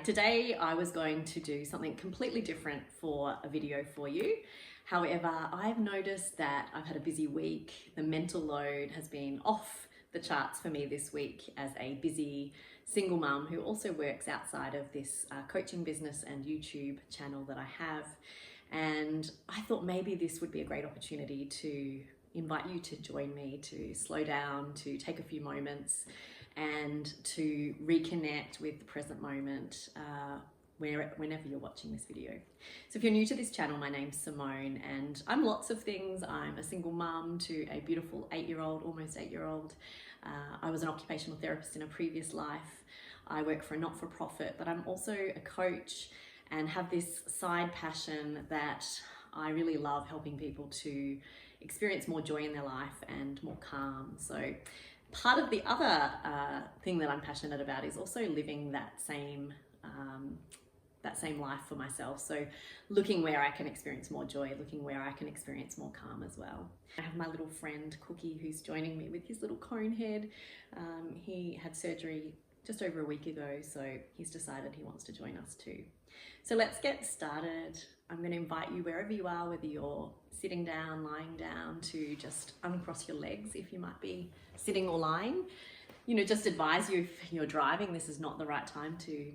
Today I was going to do something completely different for a video for you. However, I've noticed that I've had a busy week. The mental load has been off the charts for me this week as a busy single mum who also works outside of this coaching business and YouTube channel that I have. And I thought maybe this would be a great opportunity to invite you to join me, to slow down, to take a few moments and to reconnect with the present moment whenever you're watching this video. So if you're new to this channel, my name's Simone and I'm lots of things. I'm a single mum to a beautiful 8-year-old, almost 8-year-old. I was an occupational therapist in a previous life. I work for a not-for-profit, but I'm also a coach and have this side passion that I really love, helping people to experience more joy in their life and more calm. So part of the other thing that I'm passionate about is also living that same life for myself. So looking where I can experience more joy, looking where I can experience more calm as well. I have my little friend Cookie who's joining me with his little cone head. He had surgery just over a week ago, so he's decided he wants to join us too. So let's get started. I'm going to invite you wherever you are, whether you're sitting down, lying down, to just uncross your legs if you might be sitting or lying. You know, just advise you if you're driving, this is not the right time to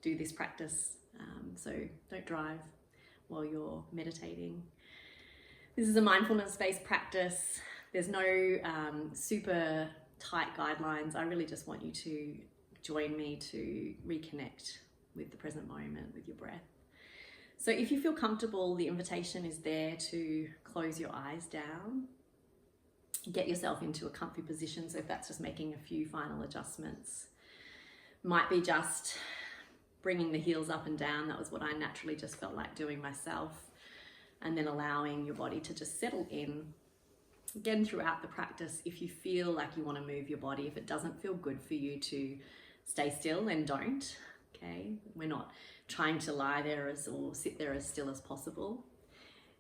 do this practice. So don't drive while you're meditating. This is a mindfulness-based practice. There's no super tight guidelines. I really just want you to join me to reconnect with the present moment, with your breath. So if you feel comfortable, the invitation is there to close your eyes down. Get yourself into a comfy position. So if that's just making a few final adjustments, might be just bringing the heels up and down. That was what I naturally just felt like doing myself. And then allowing your body to just settle in. Again, throughout the practice, if you feel like you want to move your body, if it doesn't feel good for you to stay still, then don't. Okay, we're not trying to lie there or sit there as still as possible.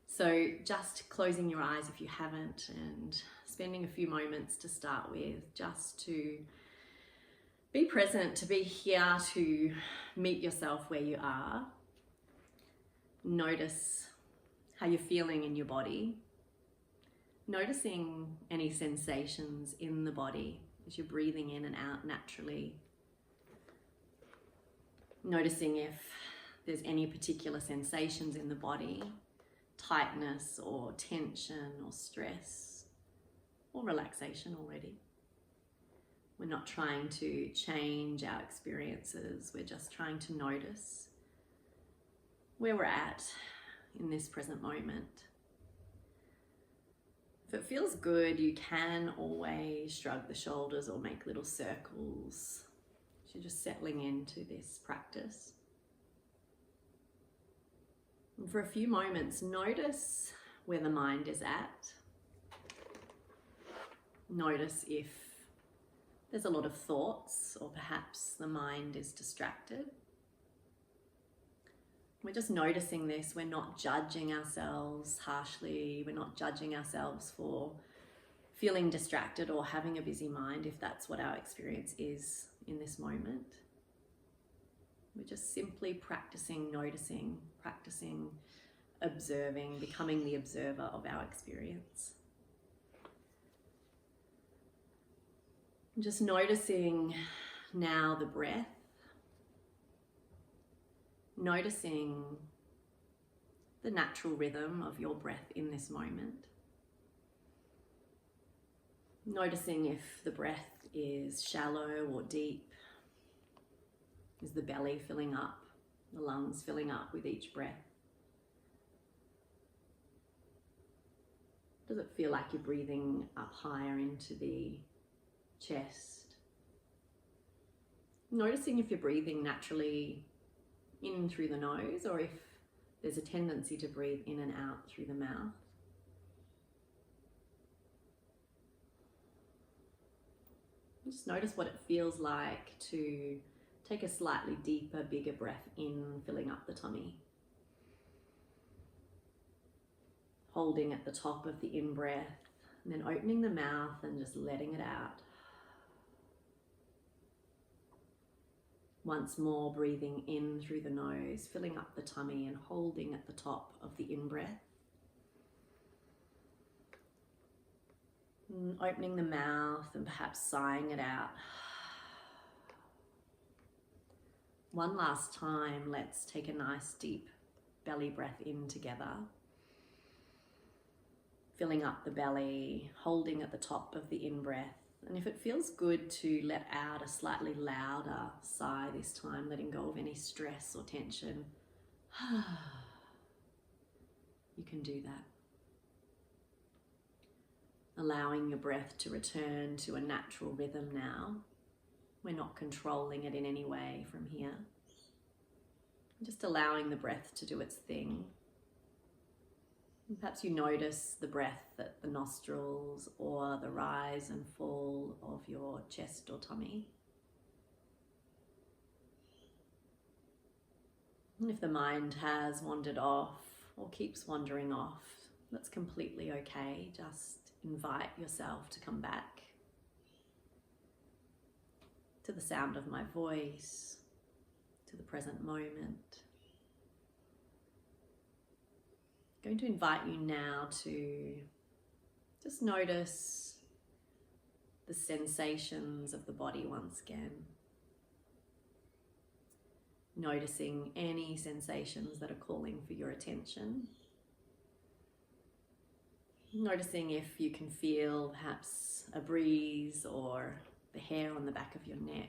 So just closing your eyes if you haven't, and spending a few moments to start with, just to be present, to be here, to meet yourself where you are. Notice how you're feeling in your body. Noticing any sensations in the body as you're breathing in and out naturally. Noticing if there's any particular sensations in the body, tightness or tension or stress or relaxation already. We're not trying to change our experiences, we're just trying to notice where we're at in this present moment. If it feels good, you can always shrug the shoulders or make little circles. So you're just settling into this practice. And for a few moments, notice where the mind is at. Notice if there's a lot of thoughts or perhaps the mind is distracted. We're just noticing this. We're not judging ourselves harshly. We're not judging ourselves for feeling distracted or having a busy mind, if that's what our experience is in this moment. We're just simply practicing noticing, practicing observing, becoming the observer of our experience. Just noticing now the breath. Noticing the natural rhythm of your breath in this moment. Noticing if the breath is shallow or deep. Is the belly filling up, the lungs filling up with each breath? Does it feel like you're breathing up higher into the chest? Noticing if you're breathing naturally in through the nose or if there's a tendency to breathe in and out through the mouth. Just notice what it feels like to take a slightly deeper, bigger breath in, filling up the tummy. Holding at the top of the in-breath and then opening the mouth and just letting it out. Once more, breathing in through the nose, filling up the tummy and holding at the top of the in-breath. Opening the mouth and perhaps sighing it out. One last time, let's take a nice deep belly breath in together. Filling up the belly, holding at the top of the in-breath. And if it feels good to let out a slightly louder sigh this time, letting go of any stress or tension, you can do that. Allowing your breath to return to a natural rhythm now. We're not controlling it in any way from here. Just allowing the breath to do its thing. And perhaps you notice the breath at the nostrils or the rise and fall of your chest or tummy. And if the mind has wandered off or keeps wandering off, that's completely okay. Just invite yourself to come back to the sound of my voice, to the present moment. I'm going to invite you now to just notice the sensations of the body once again. Noticing any sensations that are calling for your attention. Noticing if you can feel perhaps a breeze or the hair on the back of your neck.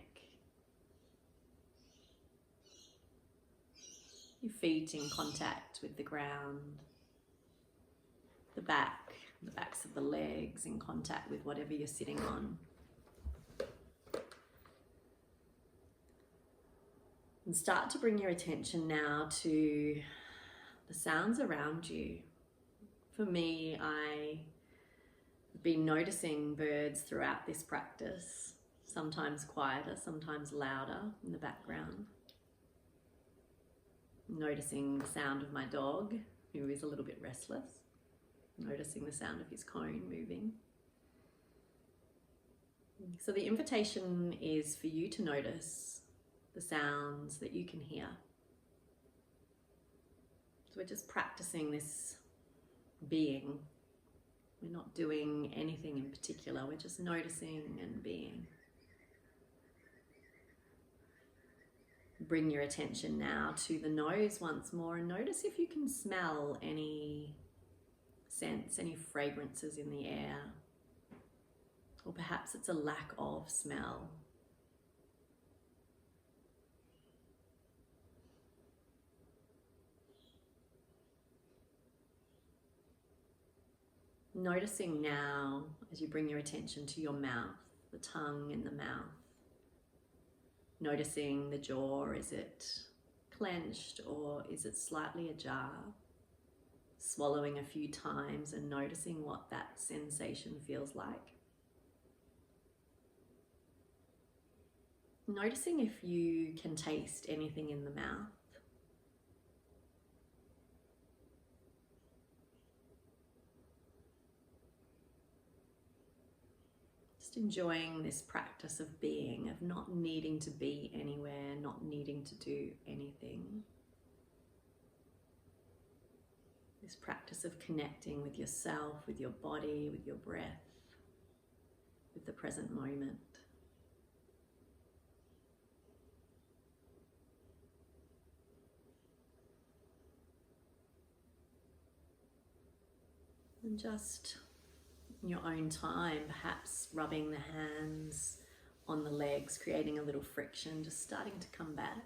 Your feet in contact with the ground. The backs of the legs in contact with whatever you're sitting on. And start to bring your attention now to the sounds around you. For me, I've been noticing birds throughout this practice, sometimes quieter, sometimes louder in the background. Noticing the sound of my dog, who is a little bit restless. Noticing the sound of his cone moving. So the invitation is for you to notice the sounds that you can hear. So we're just practicing this being. We're not doing anything in particular, we're just noticing and being. Bring your attention now to the nose once more and notice if you can smell any scents, any fragrances in the air. Or perhaps it's a lack of smell. Noticing now, as you bring your attention to your mouth, the tongue in the mouth. Noticing the jaw, is it clenched or is it slightly ajar? Swallowing a few times and noticing what that sensation feels like. Noticing if you can taste anything in the mouth. Just enjoying this practice of being, of not needing to be anywhere, not needing to do anything. This practice of connecting with yourself, with your body, with your breath, with the present moment. And just in your own time, perhaps rubbing the hands on the legs, creating a little friction, just starting to come back.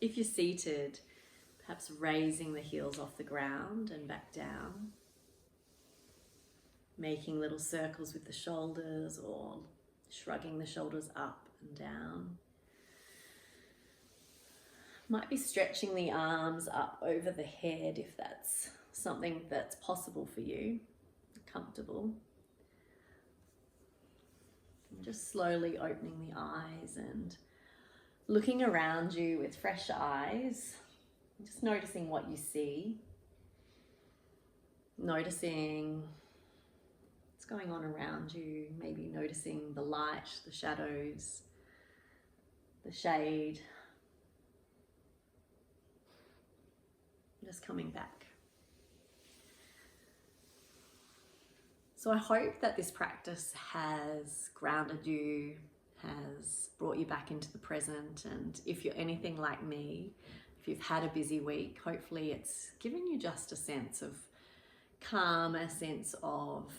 If you're seated, perhaps raising the heels off the ground and back down. Making little circles with the shoulders or shrugging the shoulders up and down. Might be stretching the arms up over the head if that's something that's possible for you, comfortable. And just slowly opening the eyes and looking around you with fresh eyes. Just noticing what you see. Noticing what's going on around you. Maybe noticing the light, the shadows. the shade. Just coming back. So I hope that this practice has grounded you, has brought you back into the present, and if you're anything like me, if you've had a busy week, hopefully it's given you just a sense of calm, a sense of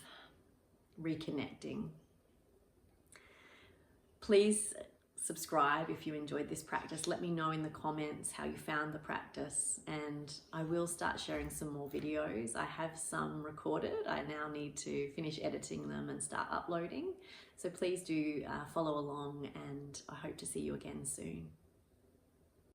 reconnecting. Please subscribe if you enjoyed this practice. Let me know in the comments how you found the practice, and I will start sharing some more videos. I have some recorded. I now need to finish editing them and start uploading. So please do follow along, and I hope to see you again soon.